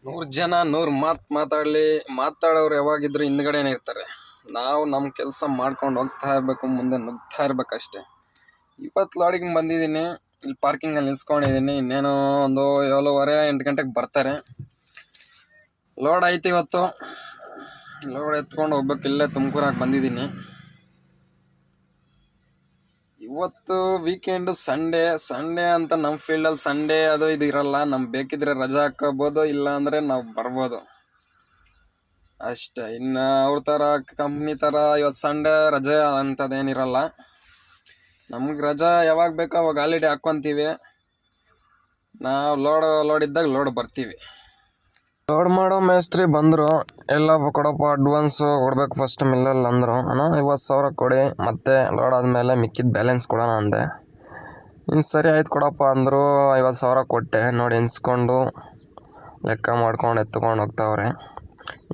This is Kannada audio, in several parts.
100 ಜನ 100 ಮಾತಾಡಲಿ, ಮಾತಾಡೋರು ಯಾವಾಗಿದ್ರು ಹಿಂದ್ಗಡೆನೇ ಇರ್ತಾರೆ. ನಾವು ನಮ್ಮ ಕೆಲಸ ಮಾಡ್ಕೊಂಡು ಹೋಗ್ತಾ ಇರಬೇಕು, ಮುಂದೆ ನುಗ್ತಾ ಇರ್ಬೇಕಷ್ಟೇ. ಇವತ್ತು ಲಾಡಿಗೆ ಬಂದಿದ್ದೀನಿ, ಇಲ್ಲಿ ಪಾರ್ಕಿಂಗಲ್ಲಿ ನಿಲ್ಸ್ಕೊಂಡಿದ್ದೀನಿ. ಇನ್ನೇನು ಒಂದು 7:30 8 ಗಂಟೆಗೆ ಬರ್ತಾರೆ. ಲೋಡ್ ಐತಿ ಇವತ್ತು. ಲೋಡ್ ಎತ್ಕೊಂಡು ಹೋಗ್ಬೇಕು. ಇಲ್ಲೇ ತುಮಕೂರಾಗ ಬಂದಿದ್ದೀನಿ. ಇವತ್ತು ವೀಕೆಂಡು, ಸಂಡೇ ಅಂತ ನಮ್ಮ ಫೀಲ್ಡಲ್ಲಿ ಸಂಡೇ ಅದು ಇದು ಇರಲ್ಲ. ನಮ್ಗೆ ಬೇಕಿದ್ರೆ ರಜಾ ಹಾಕೋಬೋದು, ಇಲ್ಲ ಅಂದರೆ ನಾವು ಬರ್ಬೋದು ಅಷ್ಟೇ. ಇನ್ನು ಅವ್ರ ಥರ ಕಂಪ್ನಿ ಥರ ಇವತ್ತು ಸಂಡೇ ರಜೆ ಅಂಥದ್ದೇನಿರಲ್ಲ. ನಮ್ಗೆ ರಜಾ ಯಾವಾಗ ಬೇಕೋ ಅವಾಗ ಹಾಲಿಡೇ ಹಾಕ್ಕೊತೀವಿ. ನಾವು ಲೋಡ್ ಇದ್ದಾಗ ಲೋಡ್ ಬರ್ತೀವಿ. ಲೋಡ್ ಮಾಡೋ ಮೇಸ್ತ್ರಿ ಬಂದರು. ಎಲ್ಲ ಕೊಡಪ್ಪ ಅಡ್ವಾನ್ಸು ಕೊಡಬೇಕು ಫಸ್ಟ್ ಮಿಲ್ಲಲ್ಲಿ ಅಂದರು. 50,000 ಕೊಡಿ, ಮತ್ತೆ ಲೋಡ್ ಆದಮೇಲೆ ಮಿಕ್ಕಿದ ಬ್ಯಾಲೆನ್ಸ್ ಕೊಡೋಣ ಅಂದೆ. ಇನ್ನು ಸರಿ ಆಯ್ತು ಕೊಡಪ್ಪ ಅಂದರು. 50,000 ಕೊಟ್ಟೆ. ನೋಡಿ ಎನ್ಸ್ಕೊಂಡು ಲೆಕ್ಕ ಮಾಡ್ಕೊಂಡು ಎತ್ಕೊಂಡು ಹೋಗ್ತಾವ್ರೆ.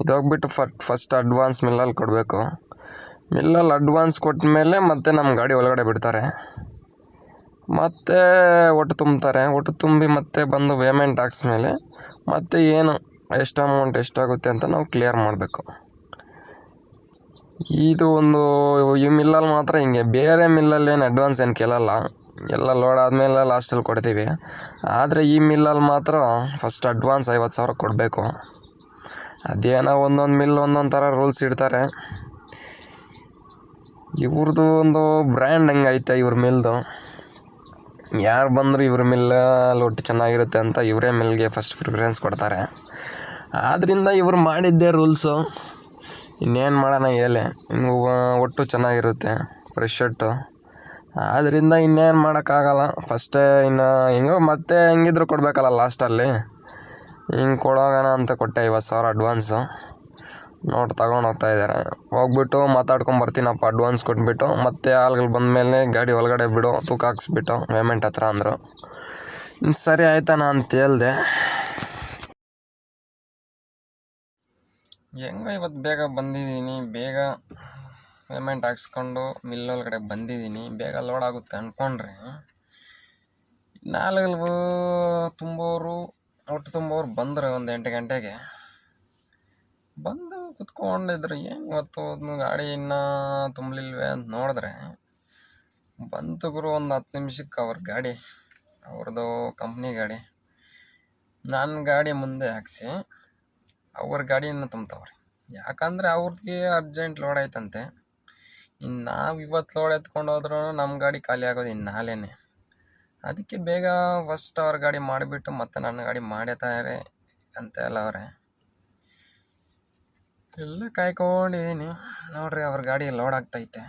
ಇದು ಹೋಗ್ಬಿಟ್ಟು ಫಸ್ಟ್ ಅಡ್ವಾನ್ಸ್ ಮಿಲ್ಲಲ್ಲಿ ಕೊಡಬೇಕು. ಮಿಲ್ಲಲ್ಲಿ ಅಡ್ವಾನ್ಸ್ ಕೊಟ್ಟ ಮೇಲೆ ಮತ್ತೆ ನಮ್ಮ ಗಾಡಿ ಒಳಗಡೆ ಬಿಡ್ತಾರೆ. ಮತ್ತೆ ಒಟ್ಟು ತುಂಬ್ತಾರೆ. ಒಟ್ಟು ತುಂಬಿ ಮತ್ತೆ ಬಂದು ಪೇಮೆಂಟ್ ಹಾಕ್ಸ್ಮೇಲೆ ಮತ್ತೆ ಏನು ಎಷ್ಟು ಅಮೌಂಟ್ ಎಷ್ಟಾಗುತ್ತೆ ಅಂತ ನಾವು ಕ್ಲಿಯರ್ ಮಾಡಬೇಕು. ಇದು ಒಂದು ಈ ಮಿಲ್ಲಲ್ಲಿ ಮಾತ್ರ ಹಿಂಗೆ. ಬೇರೆ ಮಿಲ್ಲಲ್ಲಿ ಏನು ಅಡ್ವಾನ್ಸ್ ಏನು ಕೇಳಲ್ಲ, ಎಲ್ಲ ಲೋಡ್ ಆದಮೇಲೆ ಲಾಸ್ಟಲ್ಲಿ ಕೊಡ್ತೀವಿ. ಆದರೆ ಈ ಮಿಲ್ಲಲ್ಲಿ ಮಾತ್ರ ಫಸ್ಟ್ ಅಡ್ವಾನ್ಸ್ 50,000 ಕೊಡಬೇಕು. ಅದೇನೋ ಒಂದೊಂದು ಮಿಲ್ ಒಂದೊಂದು ಥರ ರೂಲ್ಸ್ ಇಡ್ತಾರೆ. ಇವ್ರದ್ದು ಒಂದು ಬ್ರ್ಯಾಂಡ್ ಹಂಗೈತೆ ಇವ್ರ ಮಿಲ್ದು. ಯಾರು ಬಂದರೂ ಇವ್ರ ಮಿಲ್ಲಲ್ಲಿ ಒಟ್ಟು ಚೆನ್ನಾಗಿರುತ್ತೆ ಅಂತ ಇವರೇ ಮಿಲ್ಗೆ ಫಸ್ಟ್ ಪ್ರಿಫರೆನ್ಸ್ ಕೊಡ್ತಾರೆ. ಆದ್ದರಿಂದ ಇವ್ರು ಮಾಡಿದ್ದೇ ರೂಲ್ಸು. ಇನ್ನೇನು ಮಾಡೋಣ ಹೇಳಿ. ಇನ್ನು ಒಟ್ಟು ಚೆನ್ನಾಗಿರುತ್ತೆ ಫ್ರೆಶ್ ಒಟ್ಟು. ಆದ್ದರಿಂದ ಇನ್ನೇನು ಮಾಡೋಕ್ಕಾಗಲ್ಲ. ಫಸ್ಟೇ ಇನ್ನು ಹೆಂಗೋ ಮತ್ತೆ ಹೆಂಗಿದ್ರು ಕೊಡಬೇಕಲ್ಲ ಲಾಸ್ಟಲ್ಲಿ. ಹಿಂಗೆ ಕೊಡೋಗೋಣ ಅಂತ ಕೊಟ್ಟೆ 50,000 ಅಡ್ವಾನ್ಸು. ನೋಡಿ ತಗೊಂಡು ಹೋಗ್ತಾಯಿದ್ದಾರೆ. ಹೋಗ್ಬಿಟ್ಟು ಮಾತಾಡ್ಕೊಂಬರ್ತೀನಪ್ಪ ಅಡ್ವಾನ್ಸ್ ಕೊಟ್ಬಿಟ್ಟು. ಮತ್ತೆ ಆಳ್ಗಳು ಬಂದಮೇಲೆ ಗಾಡಿ ಒಳಗಡೆ ಬಿಡು, ತೂಕ ಹಾಕ್ಸ್ಬಿಟ್ಟು ಪೇಮೆಂಟ್ ಹತ್ರ ಅಂದರು. ಸರಿ ಆಯ್ತಾನ ಅಂತ ಹೇಳ್ದೆ. ಹೆಂಗೋ ಇವತ್ತು ಬೇಗ ಬಂದಿದ್ದೀನಿ. ಬೇಗ ಪೇಮೆಂಟ್ ಹಾಕ್ಸ್ಕೊಂಡು ಮಿಲ್ಲೊಳಗಡೆ ಬಂದಿದ್ದೀನಿ. ಬೇಗ ಲೋಡ್ ಆಗುತ್ತೆ ಅಂದ್ಕೊಂಡ್ರೆ ನಾಲ್ಕು ತುಂಬೋರು ಬಂದರೆ ಒಂದು 8 ಗಂಟೆಗೆ ಬಂದು ಕುತ್ಕೊಂಡಿದ್ರು. ಏನು ಇವತ್ತು ಗಾಡಿ ಇನ್ನೂ ತುಂಬಲಿಲ್ವೇ ಅಂತ ನೋಡಿದ್ರೆ ಬಂತು ಗುರು. ಒಂದು 10 ನಿಮಿಷಕ್ಕೆ ಅವ್ರ ಗಾಡಿ, ಅವ್ರದ್ದು ಕಂಪ್ನಿ ಗಾಡಿ, ನನ್ನ ಗಾಡಿ ಮುಂದೆ ಹಾಕ್ಸಿ ಅವ್ರ ಗಾಡಿಯನ್ನು ತುಂಬ್ತವ್ರೆ. ಯಾಕಂದರೆ ಅವ್ರಿಗೆ ಅರ್ಜೆಂಟ್ ಲೋಡ್ ಆಯ್ತಂತೆ. ಇನ್ನು ನಾವು ಇವತ್ತು ಲೋಡ್ ಎತ್ಕೊಂಡು ಹೋದ್ರೂ ನಮ್ಮ ಗಾಡಿ ಖಾಲಿ ಆಗೋದು ಇನ್ನು ನಾಳೆನೇ. ಅದಕ್ಕೆ ಬೇಗ ಫಸ್ಟ್ ಅವ್ರ ಗಾಡಿ ಮಾಡಿಬಿಟ್ಟು ಮತ್ತೆ ನನ್ನ ಗಾಡಿ ಮಾಡ್ತಾರೆ ಅಂತ ಎಲ್ಲ ಅವರೇ. ಎಲ್ಲ ಕಾಯ್ಕೊಂಡಿದ್ದೀನಿ. ನೋಡ್ರಿ ಅವ್ರ ಗಾಡಿ ಲೋಡ್ ಆಗ್ತೈತೆ.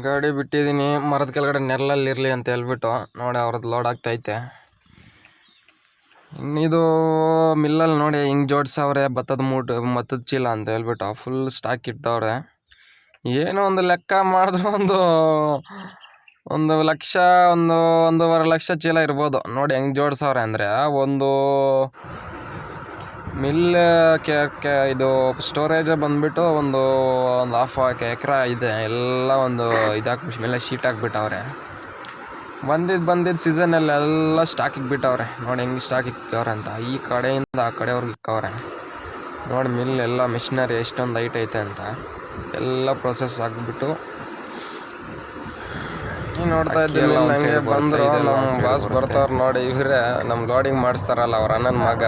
ಗಾಡಿ ಬಿಟ್ಟಿದ್ದೀನಿ. ಮರದ ಕೆಳಗಡೆ ನೆರಳಲ್ಲಿ ಇರಲಿ ಅಂತ ಹೇಳ್ಬಿಟ್ಟು ನೋಡಿ ಅವ್ರದ್ದು ಲೋಡ್ ಆಗ್ತೈತೆ. ಇನ್ನಿದು ಮಿಲ್ಲಲ್ಲಿ ನೋಡಿ ಹಿಂಗೆ ಜೋಡಿಸವ್ರೆ. ಭತ್ತದ ಚೀಲ ಅಂತ ಹೇಳ್ಬಿಟ್ಟು ಫುಲ್ ಸ್ಟಾಕ್ ಇಡ್ತವ್ರೆ. ಏನೋ ಒಂದು ಲೆಕ್ಕ ಮಾಡಿದ್ರು ಒಂದು ಲಕ್ಷ, 1.5 ಲಕ್ಷ ಚೀಲ ಇರ್ಬೋದು. ನೋಡಿ ಹೆಂಗೆ ಜೋಡಿಸವ್ರೆ ಅಂದರೆ, ಒಂದು ಮಿಲ್ ಇದು ಸ್ಟೋರೇಜ್ ಬಂದುಬಿಟ್ಟು ಒಂದು ಹಾಫ್ ಎಕರೆ ಇದೆ. ಎಲ್ಲ ಒಂದು ಇದಾಕ್ಬಿಟ್ಟು ಮೇಲೆ ಶೀಟ್ ಹಾಕ್ಬಿಟ್ಟವ್ರೆ. ಬಂದಿದ್ದು ಸೀಸನಲ್ಲೆಲ್ಲ ಸ್ಟಾಕಿಗೆ ಬಿಟ್ಟವ್ರೆ. ನೋಡಿ ಹೆಂಗೆ ಸ್ಟಾಕ್ ಇಕ್ಕವ್ರೆ ಅಂತ. ಈ ಕಡೆಯಿಂದ ಆ ಕಡೆಯವ್ರಿಗೆ ಇಕ್ಕವ್ರೆ. ನೋಡಿ ಮಿಲ್ ಎಲ್ಲ ಮಿಷಿನರಿ ಎಷ್ಟೊಂದು ಹೈಟ್ ಐತೆ ಅಂತ ಎಲ್ಲ ಪ್ರೊಸೆಸ್ ಆಗಿಬಿಟ್ಟು ನೋಡ್ತಾ ಇದ್ದೀವಿ. ನನಗೆ ಬಂದರು ನಮ್ಮ ಬಾಸ್ ಬರ್ತಾವ್ರು ನೋಡಿ. ಇವರೇ ನಮ್ಮ ಲೋಡಿಂಗ್ ಮಾಡಿಸ್ತಾರಲ್ಲ ಅವ್ರ ಅಣ್ಣನ ಮಗ.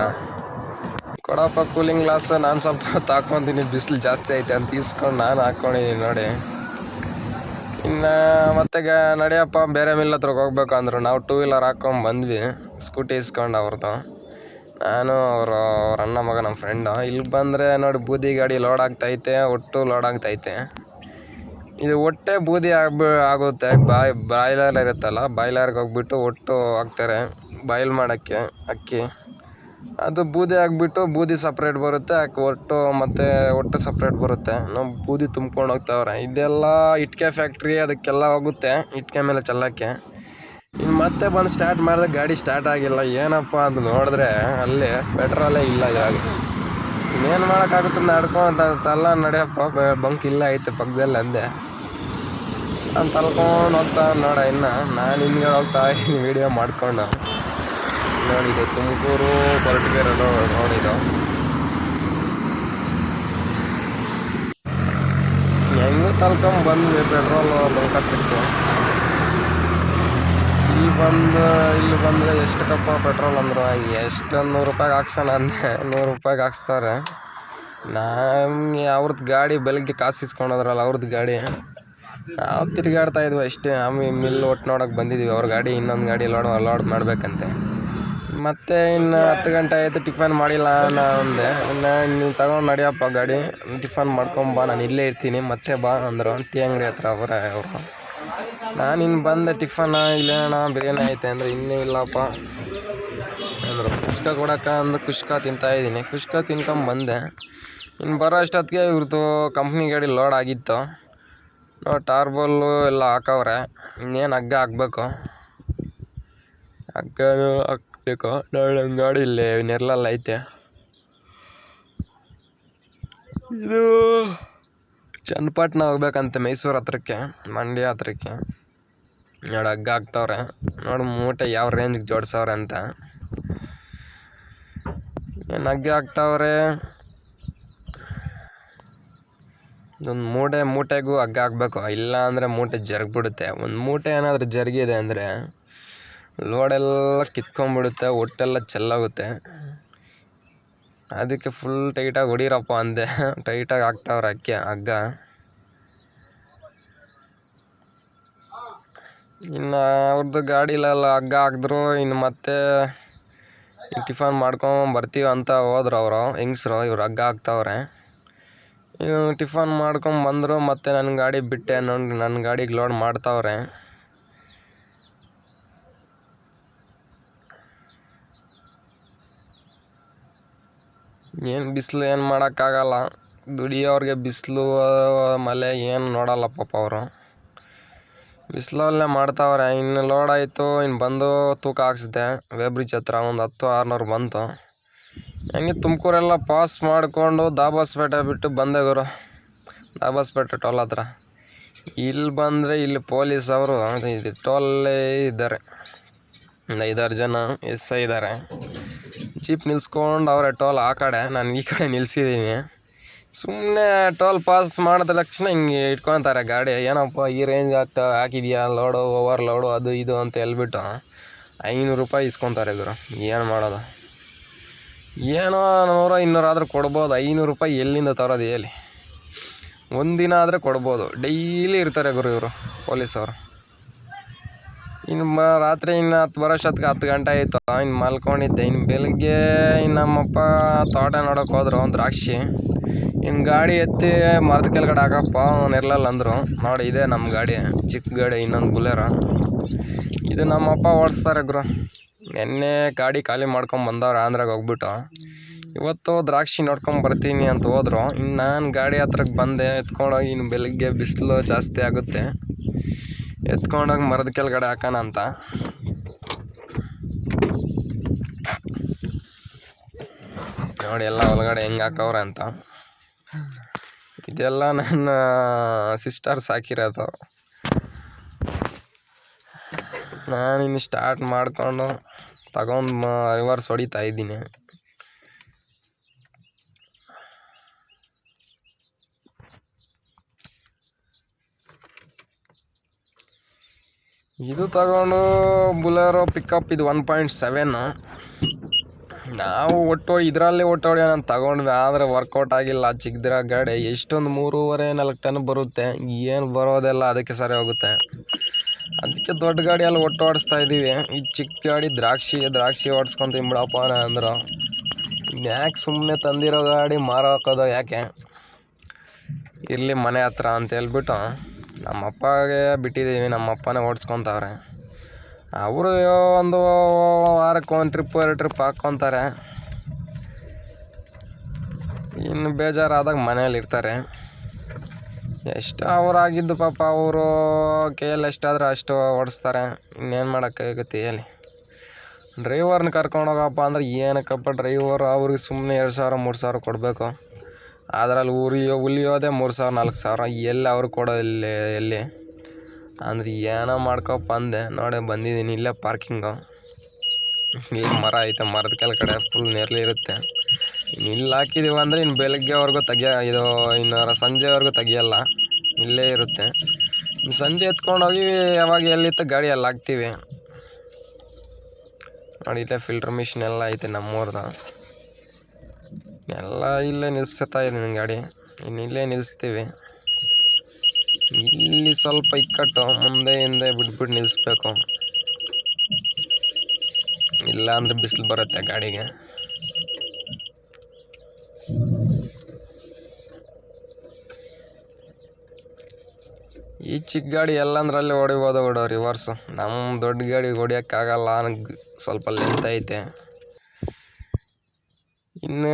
ಕೊಡಪ್ಪ ಕೂಲಿಂಗ್ ಗ್ಲಾಸ್. ನಾನು ಸ್ವಲ್ಪ ಹೊತ್ತು ಹಾಕ್ಕೊತೀನಿ, ಬಿಸಿಲು ಜಾಸ್ತಿ ಐತೆ ಅಂತ ಇಸ್ಕೊಂಡು ನಾನು ಹಾಕ್ಕೊಂಡಿದ್ದೀನಿ ನೋಡಿ. ಇನ್ನು ಮತ್ತೆ ನಡೆಯಪ್ಪ ಬೇರೆ ಮಿಲ್ ಹತ್ರಕ್ಕೆ ಹೋಗ್ಬೇಕು ಅಂದರು. ನಾವು 2 ವೀಲರ್ ಹಾಕ್ಕೊಂಡು ಬಂದ್ವಿ. ಸ್ಕೂಟಿ ಇಸ್ಕೊಂಡು ಅವ್ರದ್ದು. ನಾನು ಅವ್ರ ಅಣ್ಣ ಮಗ ನಮ್ಮ ಫ್ರೆಂಡು. ಇಲ್ಲಿ ಬಂದರೆ ನೋಡಿ ಬೂದಿ ಗಾಡಿ ಲೋಡ್ ಆಗ್ತೈತೆ, ಒಟ್ಟು ಲೋಡ್ ಆಗ್ತೈತೆ. ಇದು ಒಟ್ಟೆ ಬೂದಿ ಆಗುತ್ತೆ. ಬಾಯ್ಲರ್ ಇರುತ್ತಲ್ಲ, ಬಾಯ್ಲರ್ಗೆ ಹೋಗ್ಬಿಟ್ಟು ಒಟ್ಟು ಹಾಕ್ತಾರೆ ಬಾಯ್ಲ್ ಮಾಡೋಕ್ಕೆ ಅಕ್ಕಿ. ಅದು ಬೂದಿ ಆಗಿಬಿಟ್ಟು ಬೂದಿ ಸಪ್ರೇಟ್ ಬರುತ್ತೆ, ಒಟ್ಟು ಸಪ್ರೇಟ್ ಬರುತ್ತೆ. ನಾವು ಬೂದಿ ತುಂಬ್ಕೊಂಡು ಹೋಗ್ತಾವ್ರೆ. ಇದೆಲ್ಲ ಇಟ್ಕೆ ಫ್ಯಾಕ್ಟ್ರಿ, ಅದಕ್ಕೆಲ್ಲ ಹೋಗುತ್ತೆ ಇಟ್ಕೆ ಮೇಲೆ ಚೆಲ್ಲಕ್ಕೆ. ಇನ್ನು ಮತ್ತೆ ಬಂದು ಸ್ಟಾರ್ಟ್ ಮಾಡಿದ್ರೆ ಗಾಡಿ ಸ್ಟಾರ್ಟ್ ಆಗಿಲ್ಲ. ಏನಪ್ಪ ಅದು ನೋಡಿದ್ರೆ ಅಲ್ಲಿ ಪೆಟ್ರೋಲೇ ಇಲ್ಲ. ಇವಾಗ ಇನ್ನೇನು ಮಾಡೋಕ್ಕಾಗುತ್ತೆ, ನಡ್ಕೊಂತಲ್ಲ ನಡೆಯಪ್ಪ, ಬಂಕ್ ಇಲ್ಲ ಐತೆ ಪಕ್ಕದಲ್ಲಿ ಅಂದೆ. ನಾನು ತಲ್ಕೊಂಡು ಹೋಗ್ತಾ ನೋಡ. ಇನ್ನು ನಾನು ಹಿಂಗೆ ಹೋಗ್ತಾ ಇದ್ದೀನಿ ವೀಡಿಯೋ ಮಾಡ್ಕೊಂಡು. ನೋಡಿದ್ದು ತುಮಕೂರು ಕೊರಟಗೆರೆ ನೋಡಿದ್ದು ಹೆಂಗೂ ತಲ್ಕೊಂಡು ಬಂದ್ವಿ ಪೆಟ್ರೋಲ್ ಬಂಕ್ ಹತ್ರಕ್ಕೆ. ಇಲ್ಲಿ ಬಂದರೆ ಎಷ್ಟು ಕಪ್ಪ ಪೆಟ್ರೋಲ್ ಅಂದರು. ಎಷ್ಟು 100 ರೂಪಾಯಿಗೆ ಹಾಕ್ಸೋಣ ಅಂದೆ. 100 ರೂಪಾಯಿಗೆ ಹಾಕ್ಸ್ತಾರೆ. ನಮಗೆ ಅವ್ರದ್ದು ಗಾಡಿ ಬೆಳಗ್ಗೆ ಕಾಸು ಇಸ್ಕೊಂಡೋದ್ರಲ್ಲ, ಅವ್ರದ್ದು ಗಾಡಿ. ನಾವು ತಿರುಗಾಡ್ತಾ ಇದ್ವಿ ಅಷ್ಟೇ. ಆಮೇಲೆ ಮಿಲ್ ಒಟ್ಟು ನೋಡೋಕೆ ಬಂದಿದ್ದೀವಿ. ಅವ್ರ ಗಾಡಿ ಇನ್ನೊಂದು ಗಾಡಿ ಲೋಡ್ ಮಾಡಬೇಕಂತೆ. ಮತ್ತು ಇನ್ನು 10 ಗಂಟೆ ಆಯಿತು, ಟಿಫನ್ ಮಾಡಿಲ್ಲ ಅಂದೆ. ಇನ್ನು ನೀನು ತಗೊಂಡು ನಡಿಯಪ್ಪ ಗಾಡಿ, ಟಿಫನ್ ಮಾಡ್ಕೊಂಬಾ, ನಾನು ಇಲ್ಲೇ ಇರ್ತೀನಿ, ಮತ್ತೆ ಬಾ ಅಂದರು. ಟೀ ಅಂಗಡಿ ಹತ್ರ ಅವರು. ನಾನು ಇನ್ನು ಬಂದೆ. ಟಿಫನ್ ಇಲ್ಲೇಣ ಬಿರಿಯಾನಿ ಐತೆ ಅಂದರೆ ಇನ್ನೂ ಇಲ್ಲಪ್ಪ ಅಂದರು. ಕುಷ್ಕ ಕೊಡೋಕ್ಕ ಅಂದು ಕುಷ್ಕ ತಿಂತಾಯಿದ್ದೀನಿ. ಕುಷ್ಕ ತಿನ್ಕೊಂಬಂದೆ. ಇನ್ನು ಬರೋ ಅಷ್ಟೊತ್ತಿಗೆ ಇವ್ರದ್ದು ಕಂಪ್ನಿ ಗಾಡಿ ಲೋಡ್ ಆಗಿತ್ತು. ಟಾರ್ಬೋಲು ಎಲ್ಲ ಹಾಕವ್ರೆ. ಇನ್ನೇನು ಹಗ್ಗ ಹಾಕ್ಬೇಕು. ಹಗ್ಗನೂ ಹಾಕ್ಬೇಕು. ನೋಡಿ ಗಾಡಿ ಇಲ್ಲಿ ನೆರಳಲ್ಲಿ ಐತೆ. ಇದು ಚನ್ನಪಟ್ಟಣ ಹೋಗ್ಬೇಕಂತೆ, ಮೈಸೂರು ಹತ್ರಕ್ಕೆ, ಮಂಡ್ಯ ಹತ್ರಕ್ಕೆ. ನೋಡಿ ಹಗ್ಗ ಹಾಕ್ತವ್ರೆ. ನೋಡಿ ಮೂಟೆ ಯಾವ ರೇಂಜ್ಗೆ ಜೋಡಿಸವ್ರೆ ಅಂತ. ಏನು ಹಗ್ಗ ಹಾಕ್ತವ್ರೆ. ಒಂದು ಮೂಟೆಗೂ ಹಗ್ಗ ಹಾಕ್ಬೇಕು, ಇಲ್ಲ ಅಂದರೆ ಮೂಟೆ ಜರುಗ್ಬಿಡುತ್ತೆ. ಒಂದು ಮೂಟೆ ಏನಾದರೂ ಜರುಗಿದೆ ಅಂದರೆ ಲೋಡೆಲ್ಲ ಕಿತ್ಕೊಂಡ್ಬಿಡುತ್ತೆ, ಒಟ್ಟೆಲ್ಲ ಚೆಲ್ಲಾಗುತ್ತೆ. ಅದಕ್ಕೆ ಫುಲ್ ಟೈಟಾಗಿ ಹೊಡೀರಪ್ಪ ಅಂದೆ. ಟೈಟಾಗಿ ಹಾಕ್ತಾವ್ರೆ ಹಗ್ಗ. ಇನ್ನು ಅವ್ರದ್ದು ಗಾಡಿಲೆಲ್ಲ ಹಗ್ಗ ಹಾಕಿದ್ರು. ಇನ್ನು ಮತ್ತೆ ಟಿಫನ್ ಮಾಡ್ಕೊಂಬರ್ತೀವಿ ಅಂತ ಹೋದ್ರು ಅವರು ಹೆಂಗಸ್ರು. ಇವ್ರು ಹಗ್ಗ ಹಾಕ್ತಾವ್ರೆ. ಟಿಫನ್ ಮಾಡ್ಕೊಂಬಂದರು. ಮತ್ತು ನನ್ನ ಗಾಡಿ ಬಿಟ್ಟೆ. ನನ್ನ ಗಾಡಿಗೆ ಲೋಡ್ ಮಾಡ್ತಾವ್ರೆ. ಏನು ಬಿಸಿಲು, ಏನು ಮಾಡೋಕ್ಕಾಗಲ್ಲ. ದುಡಿಯೋರಿಗೆ ಬಿಸಿಲು ಮಳೆ ಏನು ನೋಡಲ್ಲ ಪಾಪ ಅವರು. ಬಿಸಿಲಲ್ಲೇ ಮಾಡ್ತಾವ್ರೆ. ಇನ್ನು ಲೋಡ್ ಆಯಿತು. ಇನ್ನು ಬಂದು ತೂಕ ಹಾಕ್ಸಿದೆ ವೇಬ್ರಿಡ್ಜ್ ಹತ್ರ. ಒಂದು 10,600 ಬಂತು. ಹಂಗೆ ತುಮಕೂರೆಲ್ಲ ಪಾಸ್ ಮಾಡಿಕೊಂಡು ದಾಬಾಸ್ಪೇಟೆ ಬಿಟ್ಟು ಬಂದೆ ಗುರು. ದಾಬಾಸ್ಪೇಟೆ ಟೋಲ್ ಹತ್ರ. ಇಲ್ಲಿ ಬಂದರೆ ಇಲ್ಲಿ ಪೊಲೀಸ್ ಅವರು ಟೋಲೇ ಇದ್ದಾರೆ. ಒಂದು 5-6 ಜನ SI ಇದ್ದಾರೆ. ಜೀಪ್ ನಿಲ್ಸ್ಕೊಂಡು ಅವರೇ ಟೋಲ್ ಆ ಕಡೆ, ನಾನು ಈ ಕಡೆ ನಿಲ್ಸಿದ್ದೀನಿ. ಸುಮ್ಮನೆ ಟೋಲ್ ಪಾಸ್ ಮಾಡಿದ ತಕ್ಷಣ ಹಿಂಗೆ ಇಟ್ಕೊತಾರೆ ಗಾಡಿ. ಏನಪ್ಪ ಈ ರೇಂಜ್ ಹಾಕಿದ್ಯಾ ಲೋಡು, ಓವರ್ ಲೋಡು, ಅದು ಇದು ಅಂತ ಹೇಳ್ಬಿಟ್ಟು 500 ರೂಪಾಯಿ ಇಸ್ಕೊತಾರೆ ಗುರು. ಏನು ಮಾಡೋದು? ಏನೋ 100-200 ಆದರೂ ಕೊಡ್ಬೋದು. 500 ರೂಪಾಯಿ ಎಲ್ಲಿಂದ ತರೋದು ಹೇಳಿ? ಒಂದಿನ ಆದರೆ ಕೊಡ್ಬೋದು. ಡೈಲಿ ಇರ್ತಾರೆ ಗುರು ಇವರು ಪೊಲೀಸವರು. ಇನ್ನು ರಾತ್ರಿ ಇನ್ನು 10 ಬರೋಷ್ಟೊತ್ತಿಗೆ 10 ಗಂಟೆ ಆಯಿತು. ಇನ್ನು ಮಲ್ಕೊಂಡಿದ್ದೆ. ಇನ್ನು ಬೆಳಗ್ಗೆ ನಮ್ಮಪ್ಪ ತೋಟ ನೋಡೋಕೆ ಹೋದ್ರು, ದ್ರಾಕ್ಷಿ. ಇನ್ನು ಗಾಡಿ ಎತ್ತಿ ಮರದ ಕೆಳಗಡೆ ಹಾಕಪ್ಪ ನೆರಳಲ್ಲಿ ಅಂದರು. ನೋಡಿ ಇದೇ ನಮ್ಮ ಗಾಡಿ, ಚಿಕ್ಕ ಗಾಡಿ, ಇನ್ನೊಂದು ಬುಲೆರೋ. ಇದು ನಮ್ಮಪ್ಪ ಓಡಿಸ್ತಾರೆ ಗುರು. ನೆನ್ನೆ ಗಾಡಿ ಖಾಲಿ ಮಾಡ್ಕೊಂಬಂದವ್ರು ಆಂಧ್ರಾಗೆ ಹೋಗ್ಬಿಟ್ಟು. ಇವತ್ತು ದ್ರಾಕ್ಷಿ ನೋಡ್ಕೊಂಬರ್ತೀನಿ ಅಂತ ಹೋದರು. ಇನ್ನು ನಾನು ಗಾಡಿ ಹತ್ರಕ್ಕೆ ಬಂದೆ ಎತ್ಕೊಂಡೋಗಿ. ಇನ್ನು ಬೆಳಗ್ಗೆ ಬಿಸಿಲು ಜಾಸ್ತಿ ಆಗುತ್ತೆ, ಎತ್ಕೊಂಡೋಗಿ ಮರದ ಕೆಳಗಡೆ ಹಾಕೋಣ ಅಂತ. ನೋಡಿ ಎಲ್ಲ ಒಳಗಡೆ ಹೆಂಗೆ ಹಾಕವ್ರೆ ಅಂತ. ಇದೆಲ್ಲ ನನ್ನ ಸಿಸ್ಟರ್ಸ್ ಹಾಕಿರೋದು. ನಾನಿನ್ನು ಸ್ಟಾರ್ಟ್ ಮಾಡಿಕೊಂಡು ತಗೊಂಡು ರಿವರ್ಸ್ ಹೊಡಿತಾ ಇದ್ದೀನಿ. ಇದು ತಗೊಂಡು ಬುಲೆರೋ ಪಿಕಪ್. ಇದು 1.7. ನಾವು ಇದರಲ್ಲೇ ಒಟ್ಟೋಡಿ ನಾನು ತಗೊಂಡ್ವಿ. ಆದರೆ ವರ್ಕೌಟ್ ಆಗಿಲ್ಲ. ಚಿಕ್ಕದಿರೋ ಗಾಡಿ ಎಷ್ಟೊಂದು 3.5-4 ಟನ್ ಬರುತ್ತೆ. ಏನು ಬರೋದೆಲ್ಲ ಅದಕ್ಕೆ ಸರಿ ಹೋಗುತ್ತೆ. ಅದಕ್ಕೆ ದೊಡ್ಡ ಗಾಡಿಯಲ್ಲಿ ಓಡಿಸ್ತಾ ಇದ್ದೀವಿ. ಈ ಚಿಕ್ಕ ಗಾಡಿ ದ್ರಾಕ್ಷಿ ಓಡಿಸ್ಕೊಂತೀನಿ ಬಿಡಪ್ಪ ಅಂದರು. ಯಾಕೆ ಸುಮ್ಮನೆ ತಂದಿರೋ ಗಾಡಿ ಮಾರೋಕೋದು ಯಾಕೆ, ಇರಲಿ ಮನೆ ಹತ್ರ ಅಂತ ಹೇಳ್ಬಿಟ್ಟು ನಮ್ಮಪ್ಪಗೆ ಬಿಟ್ಟಿದ್ದೀವಿ. ನಮ್ಮಪ್ಪನೇ ಓಡಿಸ್ಕೊತಾವ್ರೆ. ಅವರು ಒಂದು ವಾರಕ್ಕೆ 1 ಟ್ರಿಪ್ 2 ಟ್ರಿಪ್ ಹಾಕ್ಕೊತಾರೆ. ಇನ್ನು ಬೇಜಾರಾದಾಗ ಮನೇಲಿ ಇರ್ತಾರೆ. ಎಷ್ಟು ಅವರಾಗಿದ್ದು ಪಾಪ ಅವರು ಕೈಯಲ್ಲಿ ಎಷ್ಟಾದರೂ ಅಷ್ಟು ಓಡಿಸ್ತಾರೆ. ಇನ್ನೇನು ಮಾಡೋಕ್ಕಾಗುತ್ತೆ ಹೇಳಿ. ಡ್ರೈವರ್ನ ಕರ್ಕೊಂಡೋಗಪ್ಪ ಅಂದ್ರೆ ಏನಕ್ಕಪ್ಪ ಡ್ರೈವರ್ ಅವ್ರಿಗೆ ಸುಮ್ಮನೆ 2,000 3,000 ಕೊಡಬೇಕು. ಅದರಲ್ಲಿ ಉಳಿಯೋದೇ 3,000 4,000 ಎಲ್ಲಿ ಅವ್ರು ಕೊಡೋದಿಲ್ಲ ಎಲ್ಲಿ ಅಂದ್ರೆ ಏನೋ ಮಾಡ್ಕೊಪ್ಪ ಅಂದೆ. ನೋಡಿ ಬಂದಿದ್ದೀನಿ, ಇಲ್ಲೇ ಪಾರ್ಕಿಂಗು. ಇಲ್ಲಿ ಮರ ಐತೆ, ಮರದ ಕೆಳಗಡೆ ಫುಲ್ ನೆರಳು ಇರುತ್ತೆ. ಇಲ್ಲಿ ಹಾಕಿದ್ದೀವಿ ಅಂದರೆ ಇನ್ನು ಬೆಳಗ್ಗೆವರೆಗೂ ಇದು ಇನ್ನು ಸಂಜೆವರೆಗೂ ತೆಗಿಯಲ್ಲ, ಇಲ್ಲೇ ಇರುತ್ತೆ. ಸಂಜೆ ಎತ್ಕೊಂಡೋಗಿ ಯಾವಾಗ ಎಲ್ಲಿತ್ತು ಗಾಡಿ ಅಲ್ಲಿ ಹಾಕ್ತೀವಿ. ನೋಡಿ ಇಲ್ಲೇ ಫಿಲ್ಟರ್ ಮಿಷಿನ್ ಎಲ್ಲ ಐತೆ ನಮ್ಮೂರ್ದು. ಎಲ್ಲ ಇಲ್ಲೇ ನಿಲ್ಲಿಸ್ತಾ ಇದ್ದೀನಿ ಗಾಡಿ, ಇನ್ನು ಇಲ್ಲೇ ನಿಲ್ಲಿಸ್ತೀವಿ. ಇಲ್ಲಿ ಸ್ವಲ್ಪ ಇಕ್ಕಟ್ಟು, ಮುಂದೆ ಹಿಂದೆ ಬಿಟ್ಬಿಟ್ಟು ನಿಲ್ಲಿಸ್ಬೇಕು, ಇಲ್ಲ ಅಂದರೆ ಬಿಸಿಲು ಬರುತ್ತೆ ಗಾಡಿಗೆ. ಈ ಚಿಕ್ಕ ಗಾಡಿ ಎಲ್ಲಂದ್ರಲ್ಲಿ ಹೊಡಿಬೋದು ಬಿಡೋ ರಿವರ್ಸು. ನಮ್ಮ ದೊಡ್ಡ ಗಾಡಿ ಹೊಡಿಯೋಕ್ಕಾಗಲ್ಲ, ನನಗೆ ಸ್ವಲ್ಪ ಲೆಂತ್ ಐತೆ. ಇನ್ನು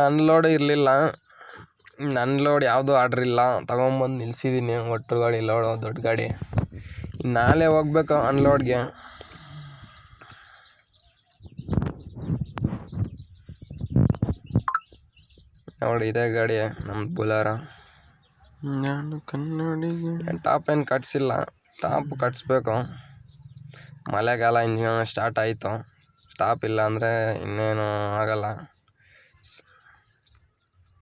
ಅನ್ಲೋಡ್ ಇರಲಿಲ್ಲ, ಅನ್ಲೋಡ್ ಯಾವುದೂ ಆರ್ಡ್ರ್ ಇಲ್ಲ, ತಗೊಂಬಂದು ನಿಲ್ಸಿದ್ದೀನಿ. ಒಟ್ಟು ಗಾಡಿ ಲೋಡು ದೊಡ್ಡ ಗಾಡಿ, ನಾಳೆ ಹೋಗ್ಬೇಕು ಅನ್ಲೋಡ್ಗೆ. ನೋಡಿ ಇದೇ ಗಾಡಿ ನಮ್ಮದು ಬುಲಾರ. ನಾನು ಕನ್ನಡಿಗೆ ಟಾಪ್ ಏನು ಕಟ್ಸಿಲ್ಲ, ಟಾಪ್ ಕಟ್ಸ್ಬೇಕು. ಮಳೆಗಾಲ ಇಂಜಿನ್ ಸ್ಟಾರ್ಟ್ ಆಯಿತು, ಟಾಪ್ ಇಲ್ಲ ಅಂದರೆ ಇನ್ನೇನು ಆಗಲ್ಲ.